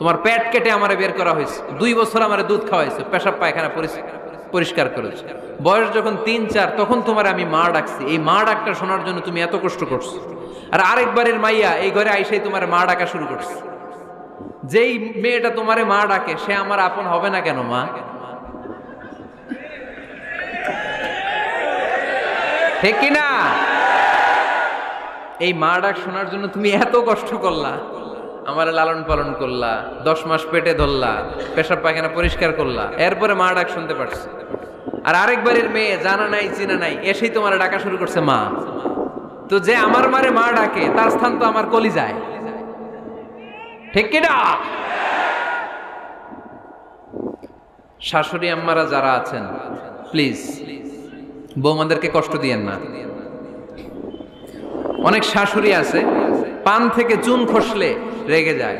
তোমার পেট কেটে আমারে বের করা হয়েছে, 2 বছর আমারে দুধ খাওয়াইছে, পেশাব পায়খানা পরিষ্কার করেছে, বয়স যখন 3-4 তখন তোমার আমি মা ডাকছি। এই মা ডাকটা শোনার জন্য তুমি এত কষ্ট করছো, আর আরেকবারের মাইয়া এই ঘরে আইসাই তোমার মা ডাকা শুরু করছে। যেই মেয়েটা তোমারে মা ডাকে সে আমার আপন হবে না কেন মা? ঠিক কিনা? এই মা ডাক শোনার জন্য তুমি এত কষ্ট করলা, আমার লালন পালন করলা, 10 মাস পেটে ধরলা, পেশাব পায়খানা পরিষ্কার করলা, এরপরে মা ডাক শুনতে পারছে। আর আরেকবারের মেয়ে জানা নাই চিনা নাই এসেই তোমার ডাকা শুরু করছে মা। তো যে আমার মারে মা ডাকে তার স্থান তো আমার কলিজায়, ঠিক কিনা? শাশুড়ি আম্মারা যারা আছেন প্লিজ বৌমাদেরকে কষ্ট দিয়েন না। অনেক শাশুড়ি আছে পান থেকে চুন খসলে রেগে যায়,